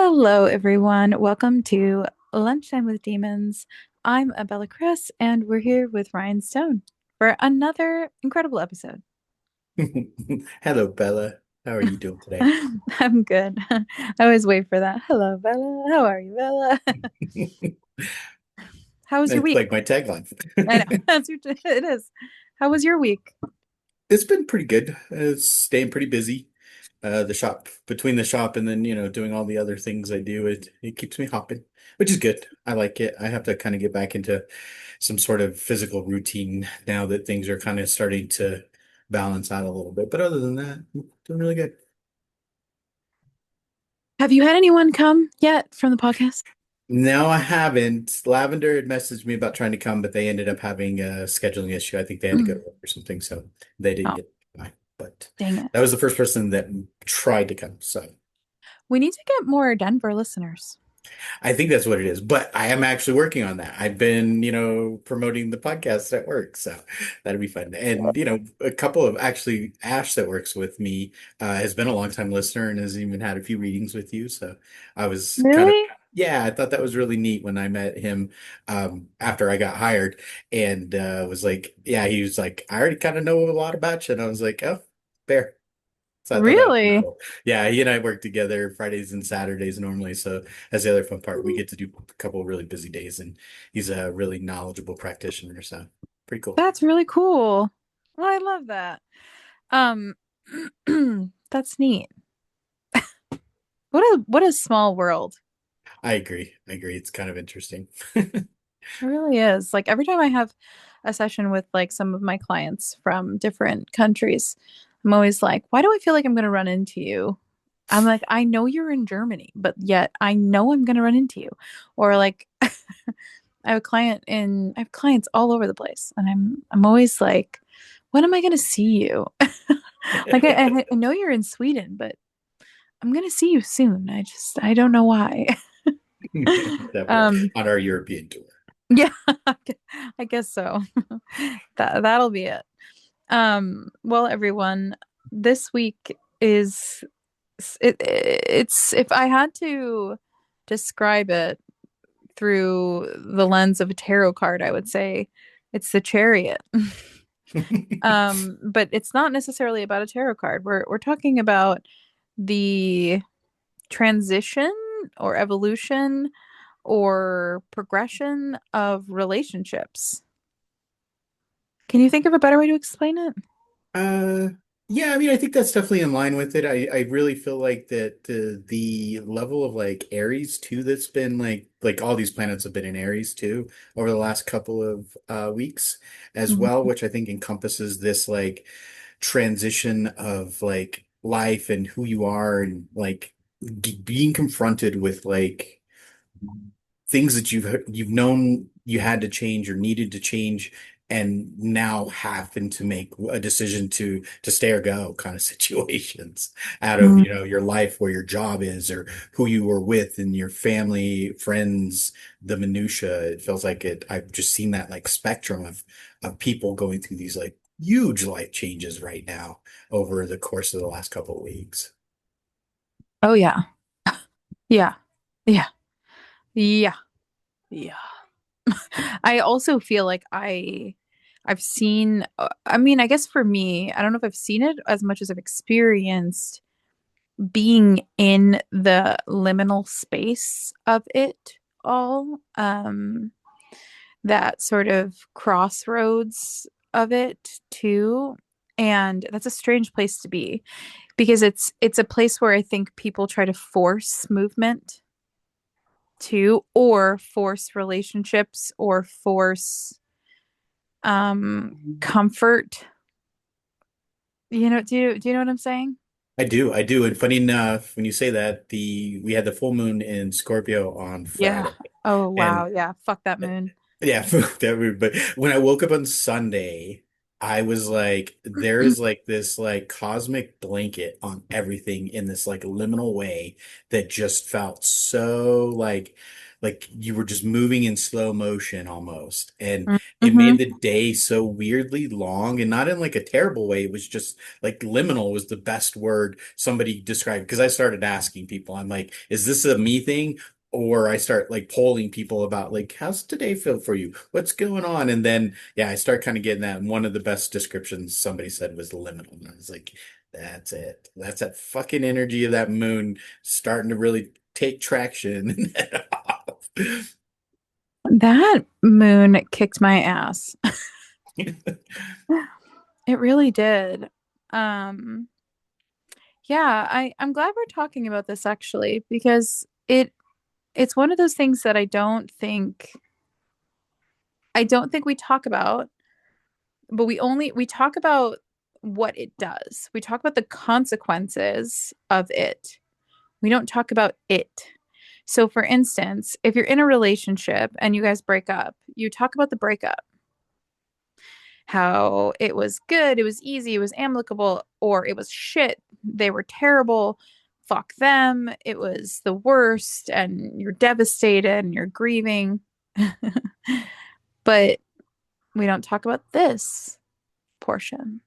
Hello, everyone. Welcome to Lunchtime with Demons. I'm Abella Chris, and we're here with Ryan Stone for another incredible episode. Hello, Bella. How are you doing today? I'm good. I always wait for that. Hello, Bella. How are you, Bella? How was your It's week? like my tagline. I know it is. How was your week? It's been pretty good. It's staying pretty busy. The shop between the shop and then, doing all the other things I do, it keeps me hopping, which is good. I like it. I have to kind of get back into some sort of physical routine now that things are kind of starting to balance out a little bit. But other than that, doing really good. Have you had anyone come yet from the podcast? No, I haven't. Lavender had messaged me about trying to come, but they ended up having a scheduling issue. I think they had to go to Mm. work or something, so they didn't Oh, get by. But dang it. that was the first person that tried to come. So We need to get more Denver listeners. I think that's what it is. But I am actually working on that. I've been, promoting the podcast at work, so that'll be fun. And, a couple of actually Ash that works with me has been a long time listener and has even had a few readings with you. So I was kind of Really? yeah, I thought that was really neat when I met him after I got hired and was like, yeah, he was like, I already kind of know a lot about you. And I was like, oh, fair. So I thought that was pretty Really? cool. Yeah, he and I work together Fridays and Saturdays normally. So that's the other fun part. We get to do a couple of really busy days, and he's a really knowledgeable practitioner. So pretty cool. That's really cool. Well, I love that. Um, that's neat. What a small world. I agree. I agree. It's kind of interesting. It really is. Like every time I have a session with like some of my clients from different countries, I'm always like, why do I feel like I'm gonna run into you? I'm like, I know you're in Germany, but yet I know I'm gonna run into you. Or like I have clients all over the place, and I'm always like, when am I gonna see you? Like I know you're in Sweden, but I'm gonna see you soon. I don't know why. Definitely Um, on our European tour. yeah, I guess so. That'll be it. Well, everyone, this week is it's if I had to describe it through the lens of a tarot card, I would say it's the Chariot. But it's not necessarily about a tarot card. We're talking about the transition or evolution or progression of relationships. Can you think of a better way to explain it? Uh, yeah, I mean, I think that's definitely in line with it. I really feel like that the level of like Aries too, that's been like all these planets have been in Aries too over the last couple of weeks as well, Mhm. which I think encompasses this like transition of like life and who you are and like being confronted with like things that you've known you had to change or needed to change and now happen to make a decision to stay or go kind of situations out of Mm. your life where your job is or who you were with and your family friends, the minutia. It feels like it I've just seen that like spectrum of people going through these like huge life changes right now over the course of the last couple of weeks. Oh yeah. Yeah. Yeah. Yeah. Yeah. I also feel like I've seen I mean, I guess for me, I don't know if I've seen it as much as I've experienced being in the liminal space of it all. That sort of crossroads of it too. And that's a strange place to be because it's a place where I think people try to force movement to or force relationships or force comfort. Do you know what I'm saying? I do. And funny enough, when you say that, the we had the full moon in Scorpio on Yeah. Friday. Oh wow. And Yeah. Fuck that moon. yeah, but when I woke up on Sunday, I was like, there is like this like cosmic blanket on everything in this like liminal way that just felt so like like you were just moving in slow motion almost. And it Mm-hmm. made the day so weirdly long, and not in like a terrible way. It was just like liminal was the best word somebody described. Because I started asking people, I'm like, is this a me thing? Or I start like polling people about like, how's today feel for you? What's going on? And then, yeah, I start kind of getting that. And one of the best descriptions somebody said was liminal. And I was like, that's it. That's that fucking energy of that moon starting to really take traction and head off. That moon kicked my ass. It really did. Um, yeah, I'm glad we're talking about this actually because it's one of those things that I don't think we talk about, but we talk about what it does. We talk about the consequences of it. We don't talk about it. So for instance, if you're in a relationship and you guys break up, you talk about the breakup, how it was good, it was easy, it was amicable, or it was shit. They were terrible. Fuck them. It was the worst, and you're devastated and you're grieving. But we don't talk about this portion.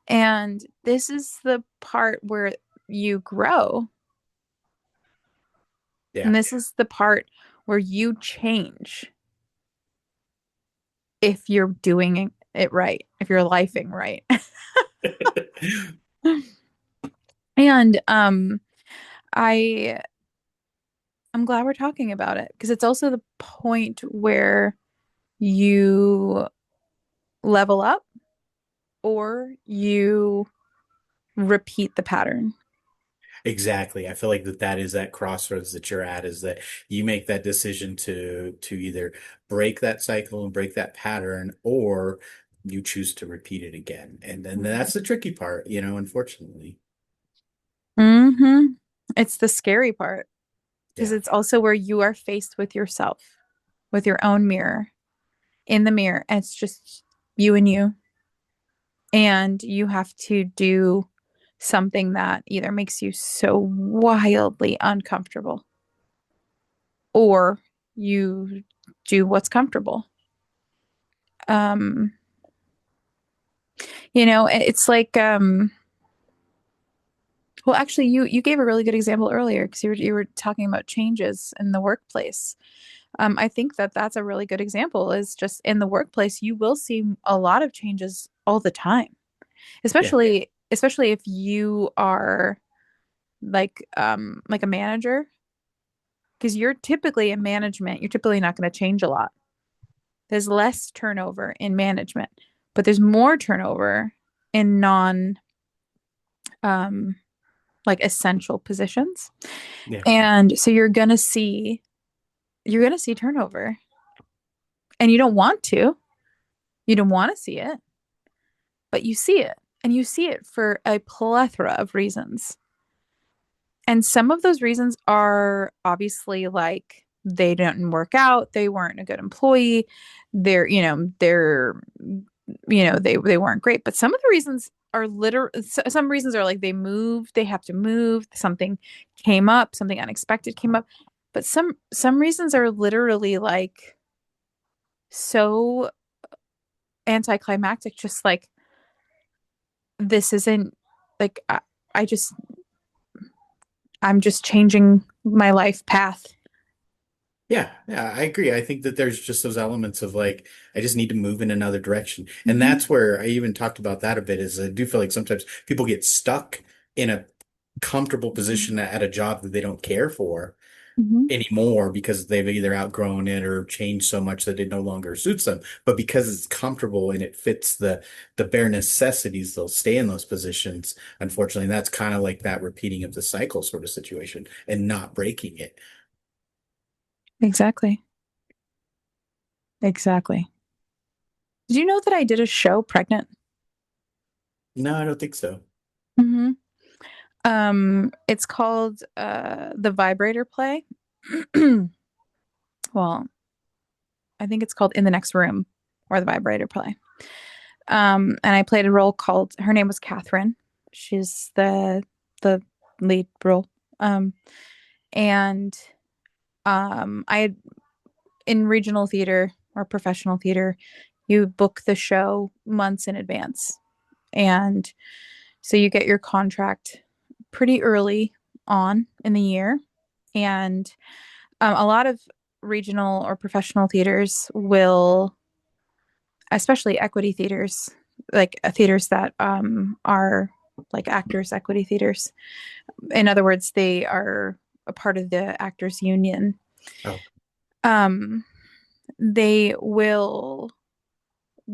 And this is the part where you grow. Yeah. And this is the part where you change if you're doing it right, if you're lifing right. And I I'm glad we're talking about it because it's also the point where you level up or you repeat the pattern. Exactly. I feel like that is that crossroads that you're at, is that you make that decision to either break that cycle and break that pattern, or you choose to repeat it again. And then that's the tricky part, unfortunately. Mm-hmm. It's the scary part because Yeah. it's also where you are faced with yourself, with your own mirror, in the mirror, and it's just you and you. And you have to do something that either makes you so wildly uncomfortable or you do what's comfortable. Um, it's like well actually you gave a really good example earlier because you were talking about changes in the workplace. I think that that's a really good example is just in the workplace you will see a lot of changes all the time, Yeah. especially if you are like a manager because you're typically in management, you're typically not going to change a lot. There's less turnover in management, but there's more turnover in non um like essential positions. Yeah. And so you're going to see turnover and you don't want to. You don't want to see it, but you see it. And you see it for a plethora of reasons. And some of those reasons are obviously like they didn't work out, they weren't a good employee, they weren't great. But some of the reasons are some reasons are like they moved, they have to move, something came up, something unexpected came up. But some reasons are literally like so anticlimactic, just like this isn't like I just I'm just changing my life path. Yeah, yeah, I agree. I think that there's just those elements of like, I just need to move in another direction. And Mm-hmm. that's where I even talked about that a bit, is I do feel like sometimes people get stuck in a comfortable position at a job that they don't care for Mm-hmm. anymore because they've either outgrown it or changed so much that it no longer suits them. But because it's comfortable and it fits the bare necessities, they'll stay in those positions. Unfortunately, that's kind of like that repeating of the cycle sort of situation and not breaking it. Exactly. Exactly. Did you know that I did a show pregnant? No, I don't think so. Mm-hmm. It's called The Vibrator Play. Well, I think it's called In the Next Room or The Vibrator Play. And I played a role called her name was Catherine. She's the lead role. And I in regional theater or professional theater, you book the show months in advance. And so you get your contract pretty early on in the year. And a lot of regional or professional theaters will, especially equity theaters, like theaters that are like actors' equity theaters. In other words, they are a part of the actors' union. Oh, Um, they will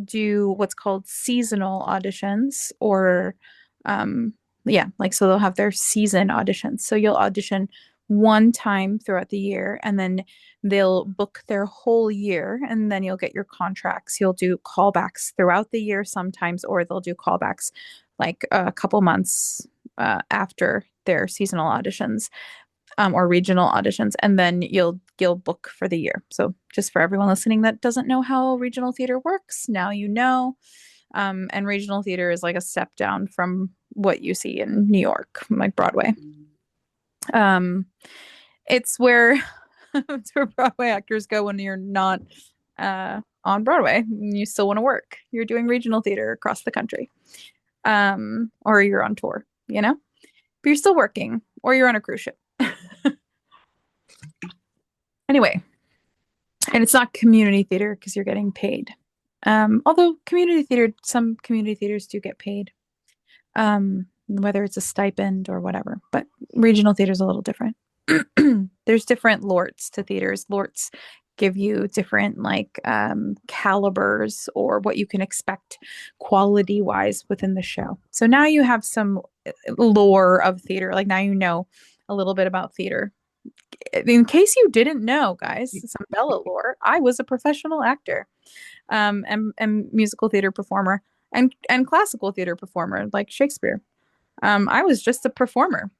do what's called seasonal auditions or yeah, like so they'll have their season auditions. So you'll audition one time throughout the year and then they'll book their whole year and then you'll get your contracts. You'll do callbacks throughout the year sometimes, or they'll do callbacks like a couple months after their seasonal auditions or regional auditions, and then you'll book for the year. So just for everyone listening that doesn't know how regional theater works, now you know. And regional theater is like a step down from what you see in New York, like Broadway. Um, it's where it's where Broadway actors go when you're not on Broadway. You still want to work. You're doing regional theater across the country, or you're on tour, you know, but you're still working, or you're on a cruise ship. Anyway, and it's not community theater because you're getting paid. Although community theater, some community theaters do get paid, whether it's a stipend or whatever. But regional theater is a little different. There's different lorts to theaters. Lorts give you different like calibers or what you can expect quality wise within the show. So now you have some lore of theater. Like now you know a little bit about theater. In case you didn't know, guys, some Bella lore. I was a professional actor, and musical theater performer, and classical theater performer, like Shakespeare. I was just a performer,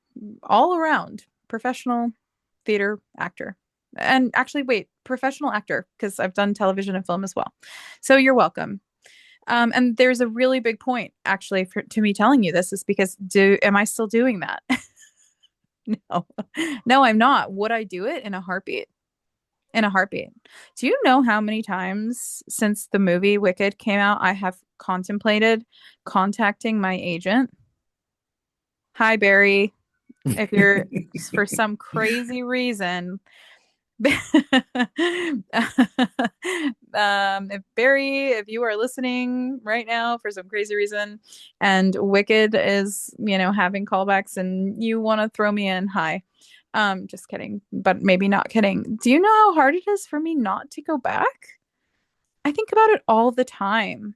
all around professional theater actor, and actually, wait, professional actor because I've done television and film as well. So you're welcome. And there's a really big point actually to me telling you this is because am I still doing that? No, no, I'm not. Would I do it in a heartbeat? In a heartbeat. Do you know how many times since the movie Wicked came out, I have contemplated contacting my agent? Hi, Barry. If you're for some crazy reason, if Barry, if you are listening right now for some crazy reason, and Wicked is, having callbacks and you want to throw me in, hi. Just kidding, but maybe not kidding. Do you know how hard it is for me not to go back? I think about it all the time.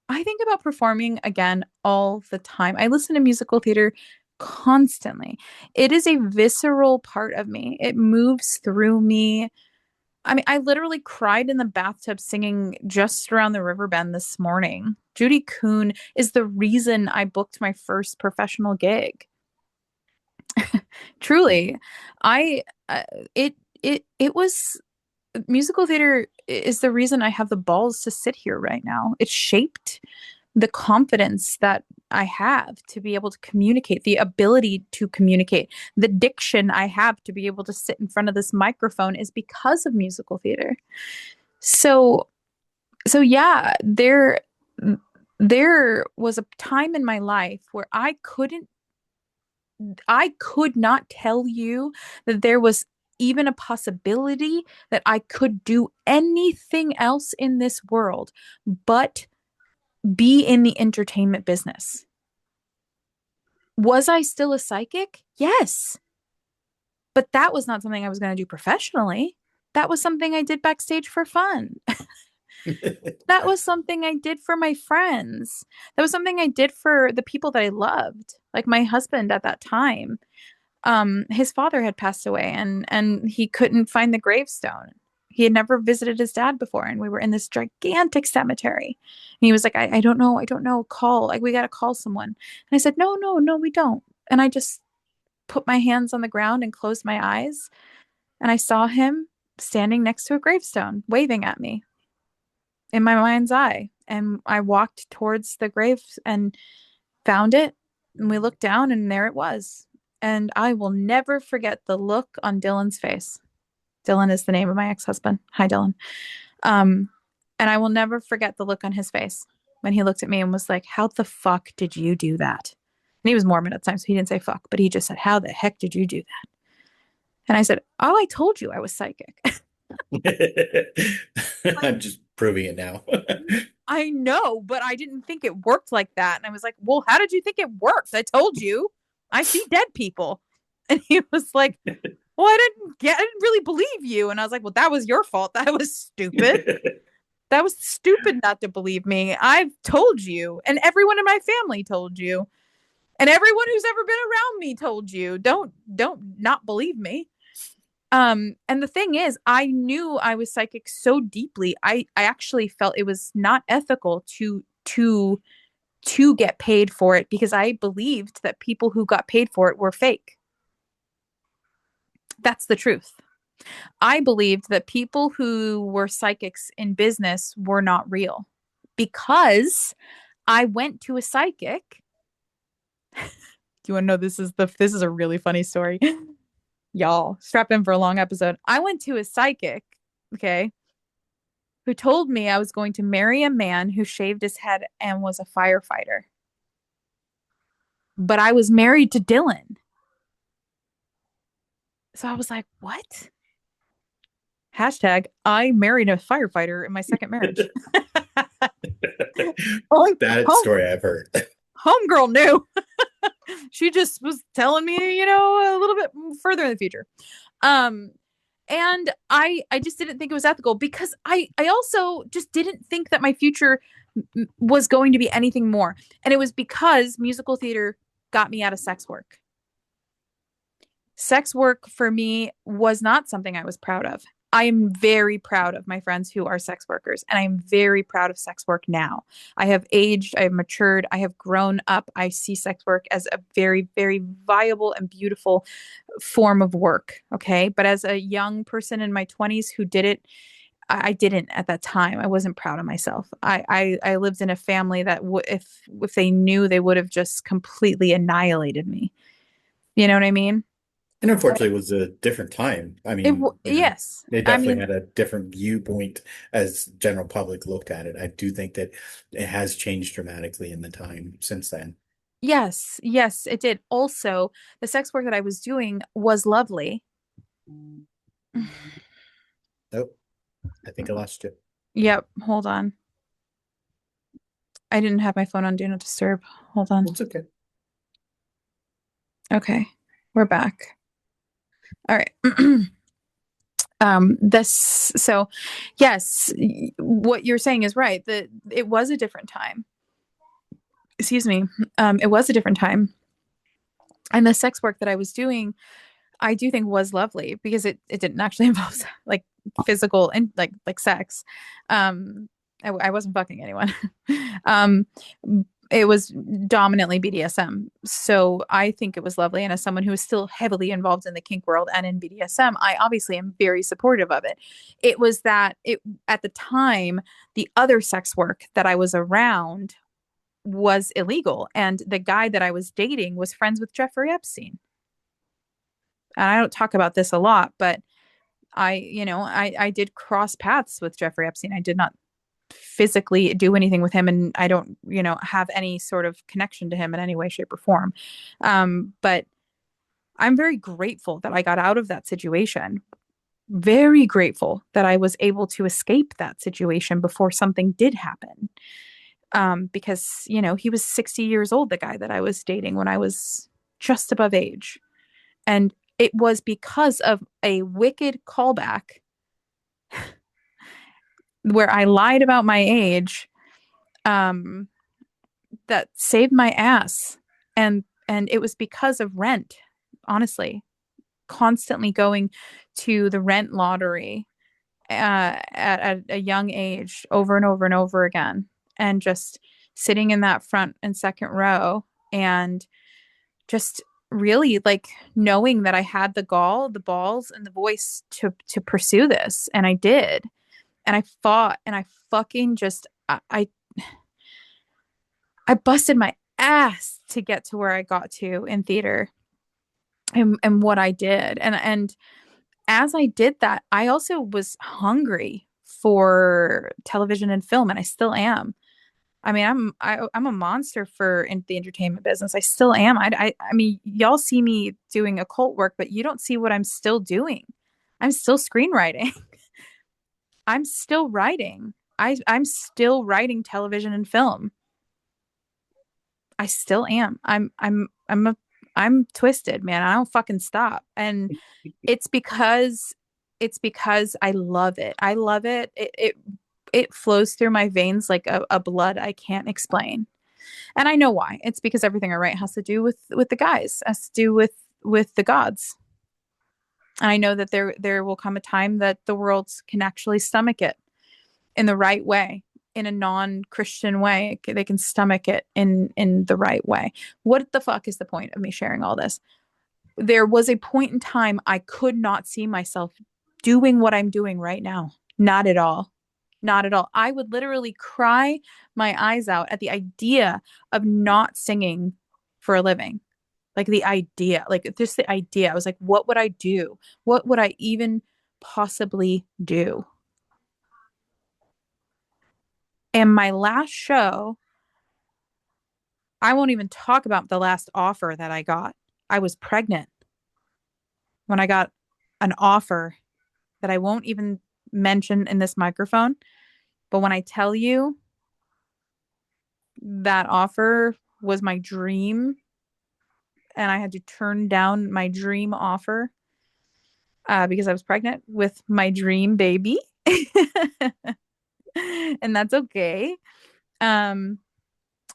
I think about performing again all the time. I listen to musical theater constantly. It is a visceral part of me. It moves through me. I mean, I literally cried in the bathtub singing Just Around the River Bend this morning. Judy Kuhn is the reason I booked my first professional gig. Truly, I it it was musical theater is the reason I have the balls to sit here right now. It shaped the confidence that I have to be able to communicate, the ability to communicate, the diction I have to be able to sit in front of this microphone is because of musical theater. So, so yeah, there was a time in my life where I could not tell you that there was even a possibility that I could do anything else in this world but be in the entertainment business. Was I still a psychic? Yes. But that was not something I was going to do professionally. That was something I did backstage for fun. That was something I did for my friends. That was something I did for the people that I loved. Like my husband at that time. His father had passed away and he couldn't find the gravestone. He had never visited his dad before, and we were in this gigantic cemetery. And he was like, I don't know, I don't know. Call, like we gotta call someone. And I said, no, no, no, we don't. And I just put my hands on the ground and closed my eyes, and I saw him standing next to a gravestone, waving at me in my mind's eye. And I walked towards the grave and found it, and we looked down, and there it was. And I will never forget the look on Dylan's face. Dylan is the name of my ex-husband. Hi, Dylan. Um, and I will never forget the look on his face when he looked at me and was like, "How the fuck did you do that?" And he was Mormon at the time, so he didn't say fuck, but he just said, "How the heck did you do that?" And I said, "Oh, I told you I was psychic." Like, I'm just proving it now. I know, but I didn't think it worked like that. And I was like, "Well, how did you think it works? I told you. I see dead people." And he was like, "Well, I didn't really believe you." And I was like, "Well, that was your fault. That was stupid. That was stupid not to believe me. I've told you, and everyone in my family told you, and everyone who's ever been around me told you. Don't not believe me." And the thing is, I knew I was psychic so deeply. I actually felt it was not ethical to get paid for it because I believed that people who got paid for it were fake. That's the truth. I believed that people who were psychics in business were not real because I went to a psychic. Do you want to know this is a really funny story? Y'all, strap in for a long episode. I went to a psychic, okay, who told me I was going to marry a man who shaved his head and was a firefighter. But I was married to Dylan. So I was like, "What?" Hashtag I married a firefighter in my second marriage. home, That home, story I've heard. homegirl knew. She just was telling me, a little bit further in the future. Um, and I just didn't think it was ethical because I also just didn't think that my future was going to be anything more. And it was because musical theater got me out of sex work. Sex work for me was not something I was proud of. I am very proud of my friends who are sex workers, and I'm very proud of sex work now. I have aged, I have matured, I have grown up. I see sex work as a very, very viable and beautiful form of work. Okay. But as a young person in my 20s who did it, I didn't at that time. I wasn't proud of myself. I lived in a family that if they knew, they would have just completely annihilated me. You know what I mean? And unfortunately, it was a different time. I mean, Yes. they I definitely mean, had a different viewpoint as general public looked at it. I do think that it has changed dramatically in the time since then. yes, yes, it did. Also, the sex work that I was doing was lovely. Oh, I think I lost you. Yep, hold on. I didn't have my phone on Do Not Disturb. Hold on. It's okay. Okay, we're back. All right. This so yes, what you're saying is right. That it was a different time. Excuse me. It was a different time. And the sex work that I was doing I do think was lovely because it didn't actually involve like physical and like sex. I wasn't fucking anyone. um, it was dominantly BDSM, so I think it was lovely. And as someone who is still heavily involved in the kink world and in BDSM, I obviously am very supportive of it. It was that it at the time the other sex work that I was around was illegal, and the guy that I was dating was friends with Jeffrey Epstein. And I don't talk about this a lot, but I did cross paths with Jeffrey Epstein. I did not physically do anything with him, and I don't, have any sort of connection to him in any way, shape, or form. But I'm very grateful that I got out of that situation. Very grateful that I was able to escape that situation before something did happen. Because, he was 60 years old, the guy that I was dating when I was just above age. And it was because of a wicked callback where I lied about my age, um, that saved my ass. And it was because of rent, honestly, constantly going to the rent lottery at a young age over and over and over again, and just sitting in that front and second row and just really like knowing that I had the gall, the balls, and the voice to pursue this, and I did. And I fought, and I fucking just I busted my ass to get to where I got to in theater, and what I did. And as I did that, I also was hungry for television and film, and I still am. I mean, I'm a monster for in the entertainment business. I still am. I mean, y'all see me doing occult work, but you don't see what I'm still doing. I'm still screenwriting. I'm still writing. I'm still writing television and film. I still am. I'm twisted, man. I don't fucking stop. And it's because it's because I love it. I love it. It flows through my veins like a blood I can't explain. And I know why. It's because everything I write has to do with the guys, has to do with the gods. And I know that there will come a time that the world can actually stomach it in the right way, in a non-Christian way. They can stomach it in the right way. What the fuck is the point of me sharing all this? There was a point in time I could not see myself doing what I'm doing right now. Not at all. Not at all. I would literally cry my eyes out at the idea of not singing for a living. Like the idea, like just the idea. I was like, what would I do? What would I even possibly do? And my last show, I won't even talk about the last offer that I got. I was pregnant when I got an offer that I won't even mention in this microphone. But when I tell you that offer was my dream and I had to turn down my dream offer because I was pregnant with my dream baby. And that's okay. Um,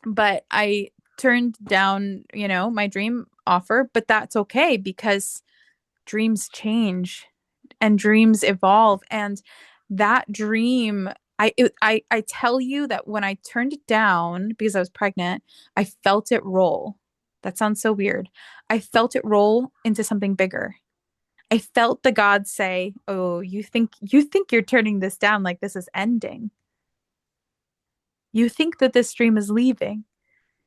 but I turned down, my dream offer, but that's okay because dreams change and dreams evolve. And that dream, I tell you that when I turned it down because I was pregnant, I felt it roll. That sounds so weird. I felt it roll into something bigger. I felt the gods say, "Oh, you think you're turning this down like this is ending. You think that this dream is leaving.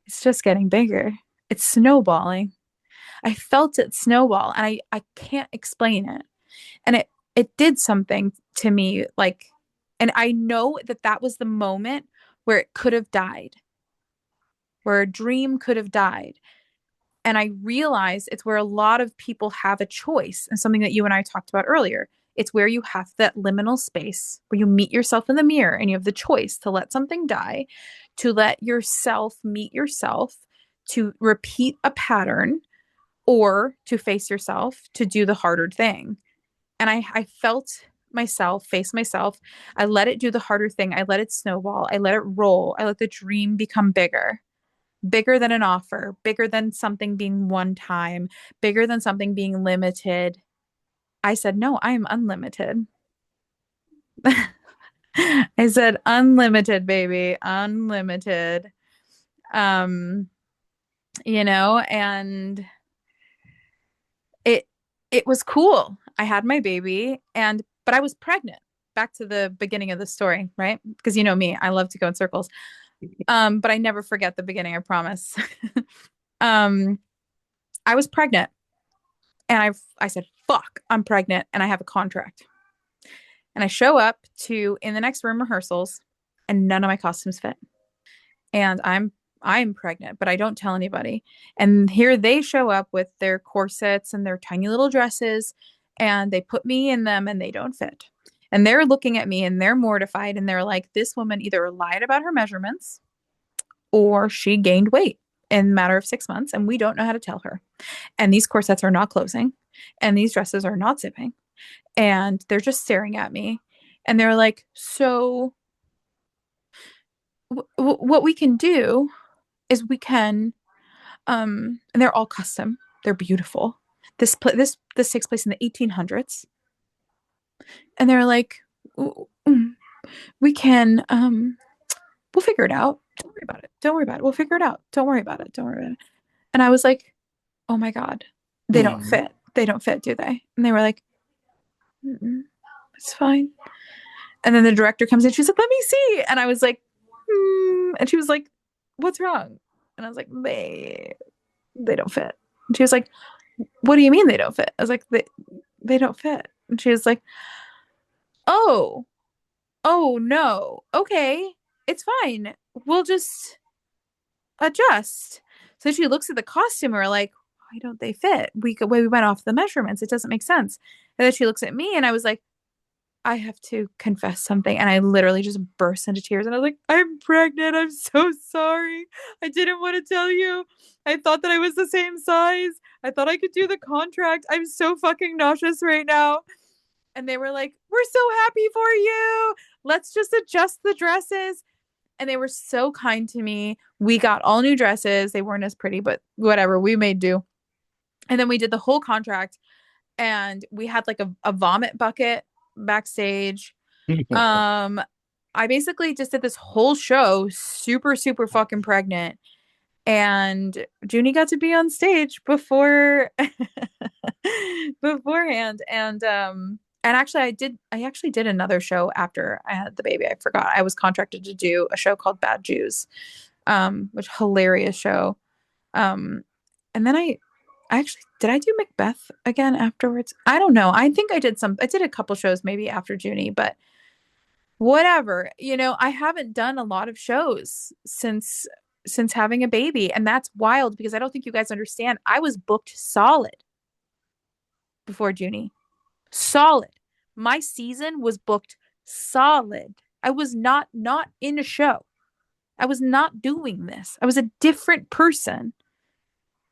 It's just getting bigger. It's snowballing." I felt it snowball and I can't explain it. And it did something to me like, and I know that that was the moment where it could have died, where a dream could have died. And I realized it's where a lot of people have a choice, and something that you and I talked about earlier. It's where you have that liminal space where you meet yourself in the mirror and you have the choice to let something die, to let yourself meet yourself, to repeat a pattern, or to face yourself, to do the harder thing. And I felt myself face myself. I let it do the harder thing. I let it snowball. I let it roll. I let the dream become bigger, bigger than an offer, bigger than something being one time, bigger than something being limited. I said, no, I am unlimited. I said, unlimited, baby, unlimited. Um, and it it was cool. I had my baby but I was pregnant. Back to the beginning of the story, right? Because you know me, I love to go in circles. But I never forget the beginning, I promise. um, I was pregnant and I said, fuck, I'm pregnant and I have a contract. And I show up to in the next room rehearsals and none of my costumes fit. And I'm pregnant, but I don't tell anybody. And here they show up with their corsets and their tiny little dresses, and they put me in them and they don't fit. And they're looking at me and they're mortified and they're like, this woman either lied about her measurements or she gained weight in a matter of 6 months, and we don't know how to tell her. And these corsets are not closing, and these dresses are not zipping. And they're just staring at me. And they're like, so what we can do is we can and they're all custom. They're beautiful. This takes place in the 1800s, and they're like, we can we'll figure it out. Don't worry about it. Don't worry about it. We'll figure it out. Don't worry about it. Don't worry about it. And I was like, oh my god, they don't Hmm. fit. They don't fit, do they? And they were like, it's fine. And then the director comes in. She's like, let me see. And I was like, and she was like, what's wrong? And I was like, they don't fit. And she was like, what do you mean they don't fit? I was like, they don't fit. And she was like, oh, oh no. Okay, it's fine. We'll just adjust. So she looks at the costume and we're like, why don't they fit? We went off the measurements. It doesn't make sense. And then she looks at me and I was like, I have to confess something. And I literally just burst into tears. And I was like, I'm pregnant. I'm so sorry. I didn't want to tell you. I thought that I was the same size. I thought I could do the contract. I'm so fucking nauseous right now. And they were like, we're so happy for you. Let's just adjust the dresses. And they were so kind to me. We got all new dresses. They weren't as pretty, but whatever. We made do. And then we did the whole contract and we had like a vomit bucket backstage. Um, I basically just did this whole show super, super fucking pregnant. And Junie got to be on stage before beforehand. And actually I actually did another show after I had the baby. I forgot. I was contracted to do a show called Bad Jews, which hilarious show. Um, and then I actually did I do Macbeth again afterwards? I don't know. I did a couple shows maybe after Junie, but whatever. I haven't done a lot of shows since having a baby, and that's wild because I don't think you guys understand. I was booked solid before Junie. Solid. My season was booked solid. I was not in a show. I was not doing this. I was a different person.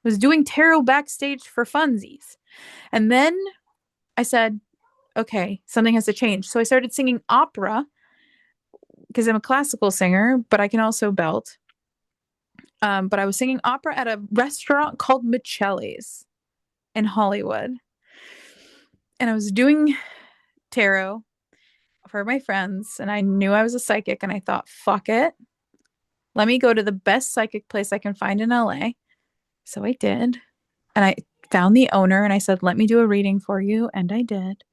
I was doing tarot backstage for funsies. And then I said, okay, something has to change. So I started singing opera because I'm a classical singer, but I can also belt. But I was singing opera at a restaurant called Michelli's in Hollywood. And I was doing tarot for my friends, and I knew I was a psychic, and I thought, fuck it. Let me go to the best psychic place I can find in LA. So I did. And I found the owner and I said, let me do a reading for you. And I did.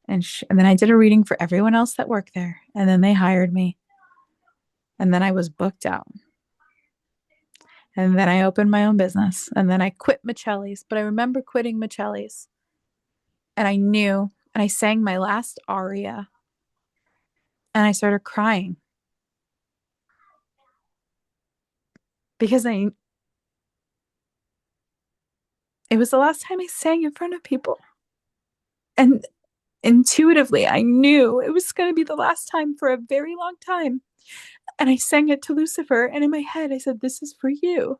And then I did a reading for everyone else that worked there. And then they hired me. And then I was booked out. And then I opened my own business. And then I quit Michelli's. But I remember quitting Michelli's. And I knew. And I sang my last aria. And I started crying. Because it was the last time I sang in front of people. And intuitively, I knew it was going to be the last time for a very long time. And I sang it to Lucifer. And in my head, I said, this is for you.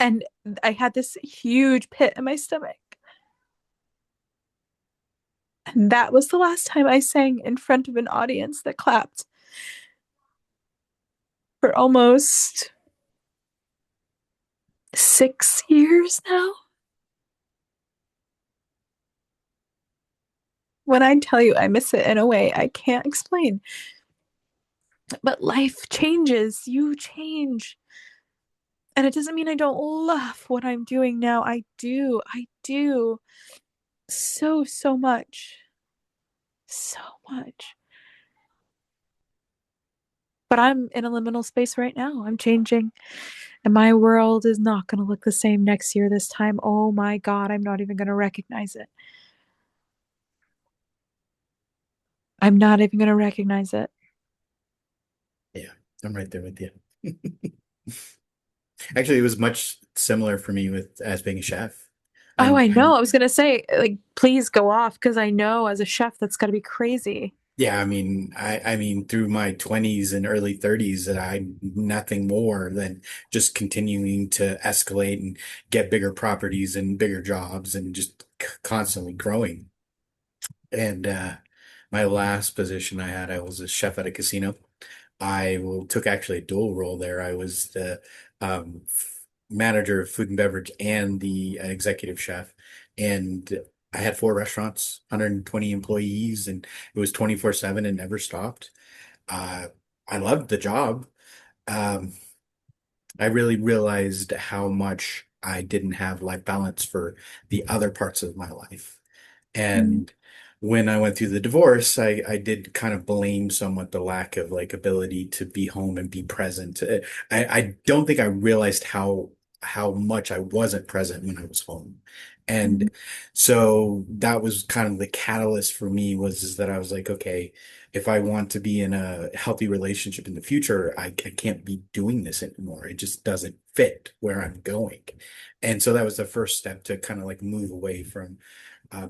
And I had this huge pit in my stomach. And that was the last time I sang in front of an audience that clapped for almost 6 years now. When I tell you I miss it in a way I can't explain. But life changes, you change. And it doesn't mean I don't love what I'm doing now. I do. I do. So, so much. So much. But I'm in a liminal space right now. I'm changing. And my world is not going to look the same next year this time. Oh my God, I'm not even going to recognize it. I'm not even going to recognize it. Yeah, I'm right there with you. Actually, it was much similar for me with as being a chef. Oh, I know. I'm I was going to say, like, please go off because I know as a chef, that's got to be crazy. Yeah, I mean, through my 20s and early 30s, that I'm nothing more than just continuing to escalate and get bigger properties and bigger jobs and just constantly growing. And my last position I had, I was a chef at a casino. Took actually a dual role there. I was the manager of food and beverage and the executive chef. And I had four restaurants, 120 employees, and it was 24/7 and never stopped. Uh, I loved the job. Um, I really realized how much I didn't have life balance for the other parts of my life. Mm. And when I went through the divorce, I did kind of blame somewhat the lack of like ability to be home and be present. I don't think I realized how much I wasn't present when I was home. And Mhm. so that was kind of the catalyst for me was is that I was like, okay, if I want to be in a healthy relationship in the future, I can't be doing this anymore. It just doesn't fit where I'm going. And so that was the first step to kind of like move away from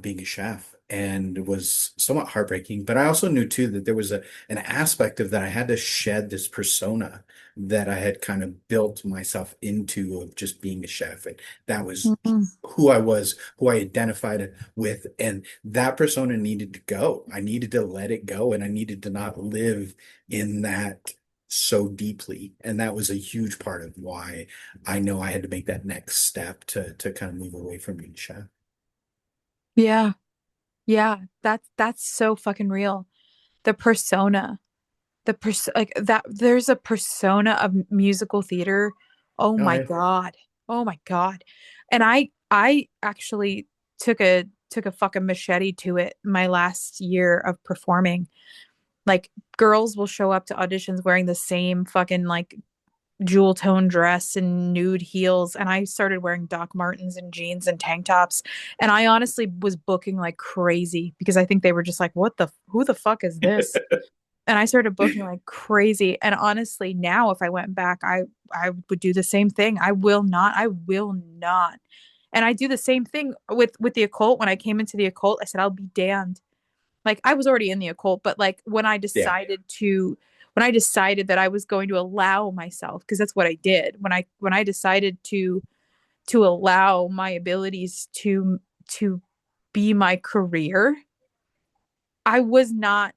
being a chef, and it was somewhat heartbreaking. But I also knew too that there was an aspect of that I had to shed this persona that I had kind of built myself into of just being a chef. And that was Mhm. who I was, who I identified with, and that persona needed to go. I needed to let it go, and I needed to not live in that so deeply. And that was a huge part of why I know I had to make that next step to kind of move away from being a chef. Yeah. Yeah. That's so fucking real. The persona. Like that there's a persona of musical theater. Oh Oh my yeah. God. Oh my God. And I actually took a fucking machete to it my last year of performing. Like girls will show up to auditions wearing the same fucking like jewel tone dress and nude heels, and I started wearing Doc Martens and jeans and tank tops, and I honestly was booking like crazy because I think they were just like, what the who the fuck is this? And I started booking like crazy. And honestly, now if I went back, I would do the same thing. I will not. And I do the same thing with the occult. When I came into the occult, I said I'll be damned. Like I was already in the occult, but like Yeah. when I decided that I was going to allow myself, because that's what I did. When I decided to allow my abilities to be my career, I was not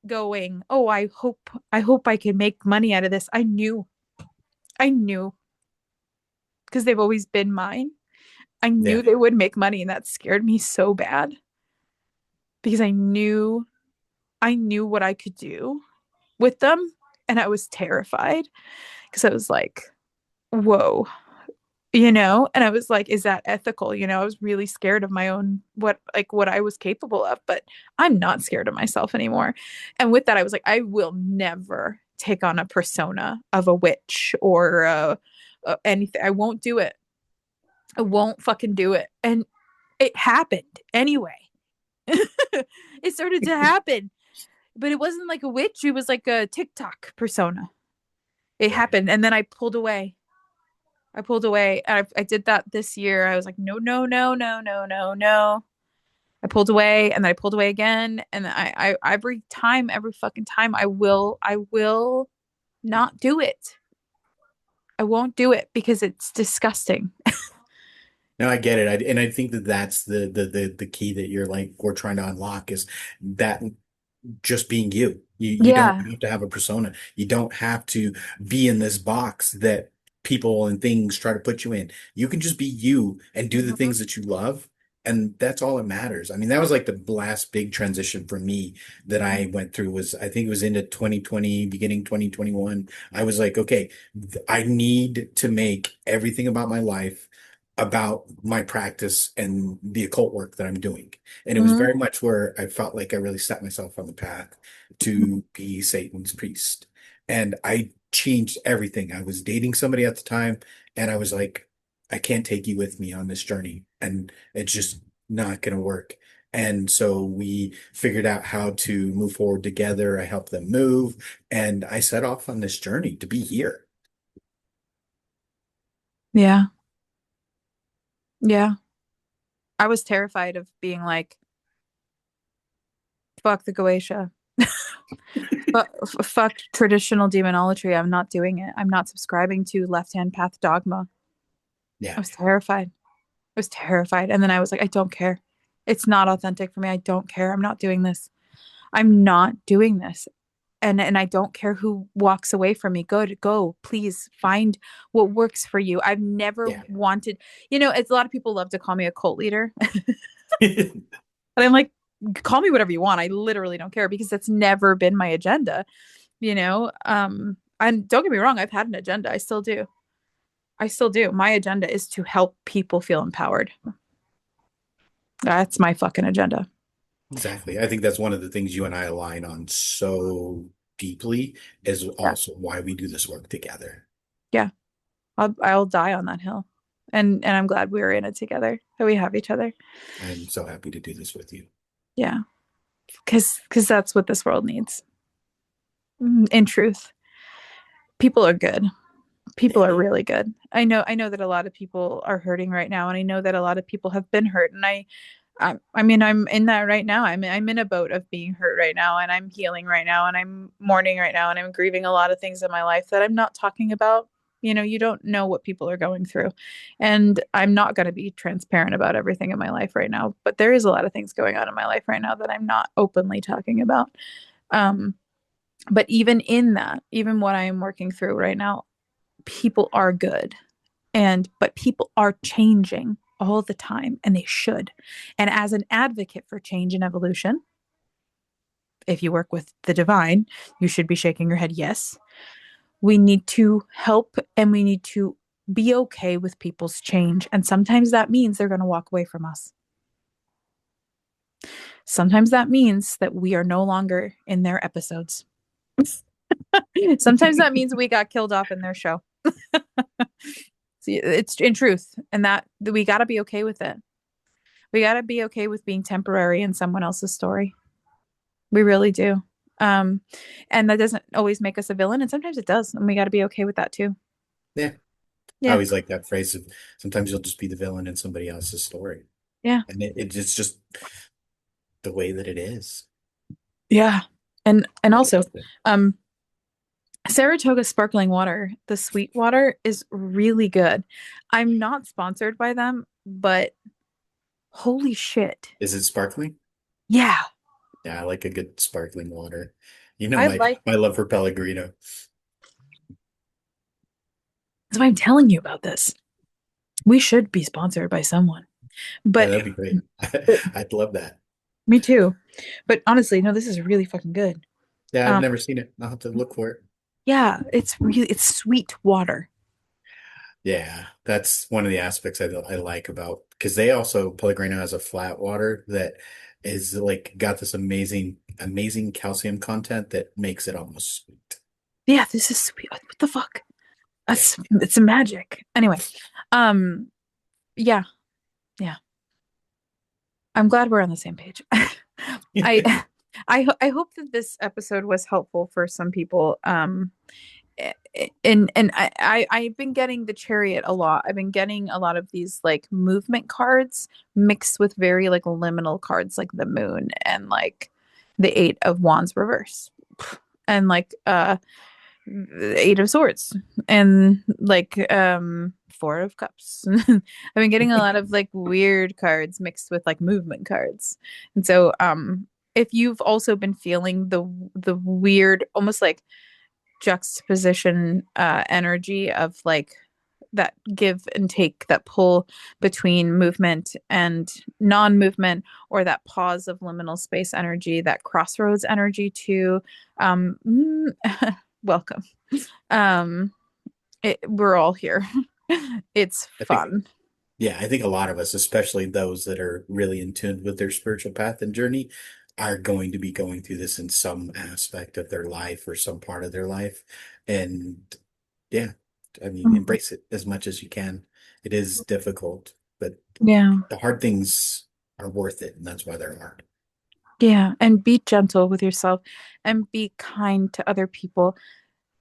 going, "Oh, I hope I can make money out of this." I knew because they've always been mine. I knew Yeah. they would make money, and that scared me so bad because I knew what I could do with them, and I was terrified because I was like, "Whoa." And I was like, is that ethical? I was really scared of my own what I was capable of, but I'm not scared of myself anymore. And with that, I was like, I will never take on a persona of a witch or anything. I won't do it. I won't fucking do it. And it happened anyway. It started to happen, but it wasn't like a witch. It was like a TikTok persona. It Right. happened. And then I pulled away. I pulled away. I did that this year. I was like, no, no, no, no, no, no, no. I pulled away and then I pulled away again. And every fucking time, I will not do it. I won't do it because it's disgusting. No, I get it. And I think that that's the key that you're like we're trying to unlock is that just being you. You don't Yeah. have to have a persona. You don't have to be in this box that people and things try to put you in. You can just be you and do the Mhm. things that you love. And that's all that matters. I mean, that was like the last big transition for me that I went through was I think it was into 2020, beginning 2021. I was like, okay, I need to make everything about my life about my practice and the occult work that I'm doing. And it was Mhm. very much where I felt like I really set myself on the path to be Satan's priest. And I changed everything. I was dating somebody at the time, and I was like, I can't take you with me on this journey. And it's just not going to work. And so we figured out how to move forward together. I helped them move, and I set off on this journey to be here. Yeah. Yeah. I was terrified of being like, fuck the Goetia. Fuck traditional demonology. I'm not doing it. I'm not subscribing to left hand path dogma. I Yeah. was terrified. I was terrified. And then I was like, I don't care. It's not authentic for me. I don't care. I'm not doing this. I'm not doing this. And I don't care who walks away from me. Go. Please find what works for you. I've never Yeah. wanted, it's a lot of people love to call me a cult leader. And I'm like, call me whatever you want. I literally don't care because that's never been my agenda, you know? And don't get me wrong, I've had an agenda. I still do. I still do. My agenda is to help people feel empowered. That's my fucking agenda. Exactly. I think that's one of the things you and I align on so deeply is Yeah. also why we do this work together. Yeah. I'll die on that hill. And I'm glad we were in it together, that we have each other. I'm so happy to do this with you. Yeah, because that's what this world needs. In truth, people are good. People are really good. I know that a lot of people are hurting right now, and I know that a lot of people have been hurt, and I mean, I'm in that right now. I'm in a boat of being hurt right now, and I'm healing right now, and I'm mourning right now, and I'm grieving a lot of things in my life that I'm not talking about. You don't know what people are going through. And I'm not going to be transparent about everything in my life right now, but there is a lot of things going on in my life right now that I'm not openly talking about. Um, but even in that, even what I am working through right now, people are good. But people are changing all the time, and they should. And as an advocate for change and evolution, if you work with the divine, you should be shaking your head yes. We need to help, and we need to be okay with people's change. And sometimes that means they're going to walk away from us. Sometimes that means that we are no longer in their episodes. Sometimes that means we got killed off in their show. See, it's in truth, and that we got to be okay with it. We got to be okay with being temporary in someone else's story. We really do. Um, and that doesn't always make us a villain, and sometimes it does, and we got to be okay with that too. Yeah. I Yeah, always like that phrase of sometimes you'll just be the villain in somebody else's story. yeah, And it's just the way that it is. yeah. And also, um, Saratoga sparkling water, the sweet water, is really good. I'm not sponsored by them, but holy shit, Is it sparkling? yeah, Yeah, I like a good sparkling water. You know I my like. my love for Pellegrino. That's why I'm telling you about this. We should be sponsored by someone, Yeah, but that'd be great. but I'd love that. me too. But honestly, no, this is really fucking good. Yeah, I've Um, never seen it. I'll have to look for it. yeah, it's sweet water. Yeah, that's one of the aspects I like about because they also Pellegrino has a flat water that is like got this amazing calcium content that makes it almost sweet. Yeah, this is sweet. What the fuck? Yeah. It's a magic. Anyway, um, yeah, yeah. I'm glad we're on the same page. I I hope that this episode was helpful for some people. And I've been getting the Chariot a lot. I've been getting a lot of these like movement cards mixed with very like liminal cards like the moon and like the Eight of Wands reverse and like the Eight of Swords and like Four of Cups. I've been getting a lot of like weird cards mixed with like movement cards. And so if you've also been feeling the weird almost like juxtaposition energy of like that give and take, that pull between movement and non-movement, or that pause of liminal space energy, that crossroads energy too. um welcome. um we're all here. It's I think fun. Yeah, I think a lot of us, especially those that are really in tune with their spiritual path and journey, are going to be going through this in some aspect of their life or some part of their life. And yeah, I mean, Mhm. embrace it as much as you can. It is difficult, but Yeah, the hard things are worth it, and that's why they're hard. yeah, and be gentle with yourself and be kind to other people.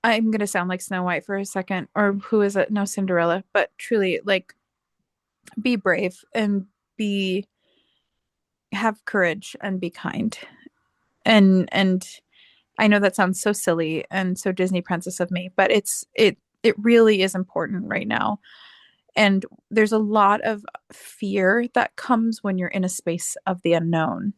I'm gonna sound like Snow White for a second, or who is it? No, Cinderella. But truly, like, be brave and be have courage and be kind. And I know that sounds so silly and so Disney princess of me, but it really is important right now. And there's a lot of fear that comes when you're in a space of the unknown.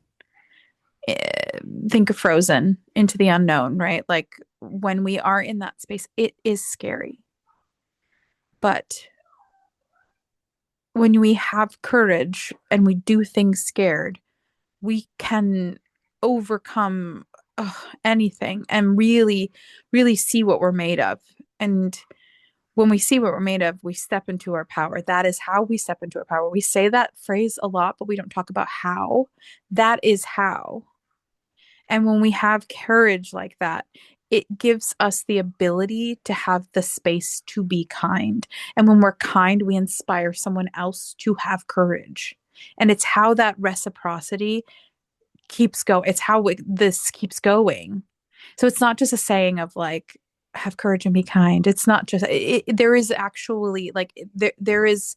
Think of Frozen, into the unknown, right? Like when we are in that space, it is scary. But when we have courage and we do things scared, we can overcome anything and really, really see what we're made of. And when we see what we're made of, we step into our power. That is how we step into our power. We say that phrase a lot, but we don't talk about how. That is how. And when we have courage like that, it gives us the ability to have the space to be kind. And when we're kind, we inspire someone else to have courage. And it's how that reciprocity keeps going. It's how this keeps going. So it's not just a saying of like, have courage and be kind. It's not just, there is actually like, there is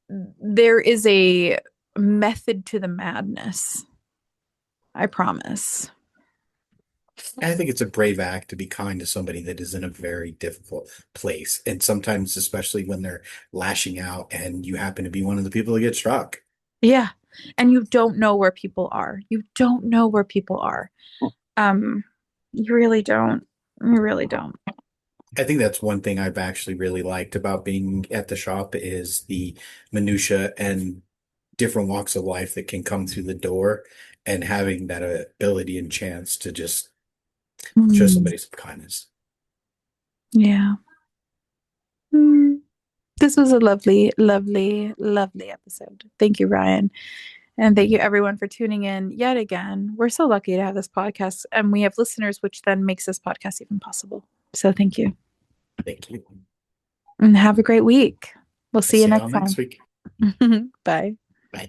a method to the madness. I promise. I think it's a brave act to be kind to somebody that is in a very difficult place. And sometimes, especially when they're lashing out and you happen to be one of the people that get struck. Yeah. And you don't know where people are. You don't know where people are. Um, you really don't. You really don't. I think that's one thing I've actually really liked about being at the shop is the minutia and different walks of life that can come through the door and having that ability and chance to just show Mm, somebody some kindness. yeah. Mm. This was a lovely, lovely, lovely episode. Thank you, Ryan. And thank you, everyone, for tuning in yet again. We're so lucky to have this podcast, and we have listeners, which then makes this podcast even possible. So thank you. Thank you. And have a great week. We'll We'll see you see next y'all next time. week. Bye. Bye.